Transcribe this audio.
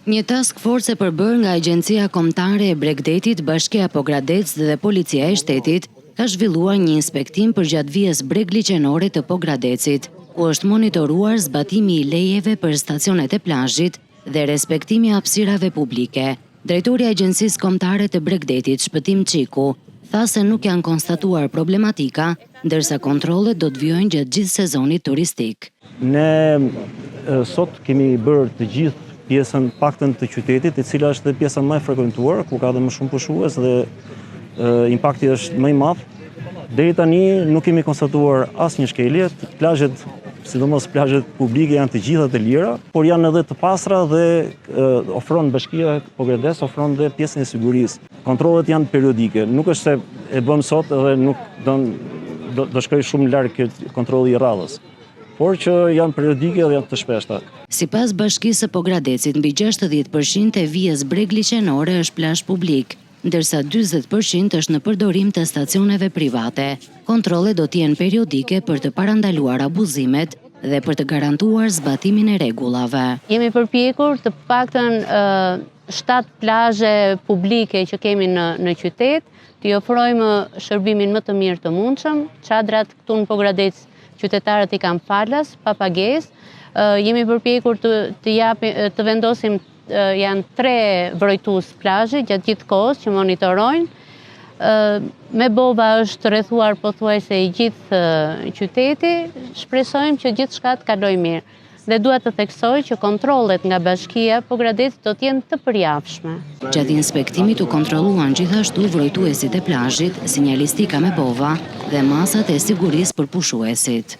Një task force e përbërë nga Agjencia Kombëtare e Bregdetit, Bashkia Pogradec dhe Policia e Shtetit ka zhvilluar një inspektim për gjatëvijës breg liçenore të Pogradecit, ku është monitoruar zbatimi i lejeve për stacionet e plazhit dhe respektimi i hapësirave publike. Drejtori i Agjencisë Kombëtare të Bregdetit, Shpëtim Qiku, tha se nuk janë konstatuar problematika, ndërsa kontrollet do të vijojnë gjatë gjithë sezonit turistik. Ne sot kemi bërë të gjithë pjesën paktën të qytetit, e cila është pjesa më e frekuentuar, ku ka dhe më shumë pushues dhe impakti është më i madh. Deri tani nuk kemi konstatuar asnjë shkelje. Plazhet, sidomos plazhet publike, janë të gjitha të lira, por janë edhe të pastra dhe ofron Bashkia Pogradec ofron dhe pjesën e sigurisë. Kontrollet janë periodike, nuk është se e bëm sot dhe nuk do shkojë shumë larg kontrolli i radhës, por që janë periodike dhe janë të shpeshta. Sipas Bashkisë së Pogradecit, mbi 60% e vijës breg liçenore është plazh publik, ndërsa 40% është në përdorim të stacioneve private. Kontrollet do të jenë periodike për të parandaluar abuzimet dhe për të garantuar zbatimin e rregullave. Jemi përpjekur të paktën 7 plazhe publike që kemi në qytet, t'i ofrojmë shërbimin më të mirë të mundshëm. Çadrat këtu në Pogradec qytetarët i kanë falas, pa pagesë. Jemi përpjekur të vendosim janë 3 mbrojtues plazhi gjatë gjithë kohës që monitorojnë. Me bova është rrethuar pothuajse i gjithë qyteti. Shpresojmë që gjithçka të kalojë mirë. Dhe dua të theksoj që kontrollet nga Bashkia Pogradec do të jenë të përjapshme. Gjatë inspektimit u kontrolluan gjithashtu mbrojtuesit e plazhit, sinjalistika me bova dhe masat e sigurisë për pushuesit.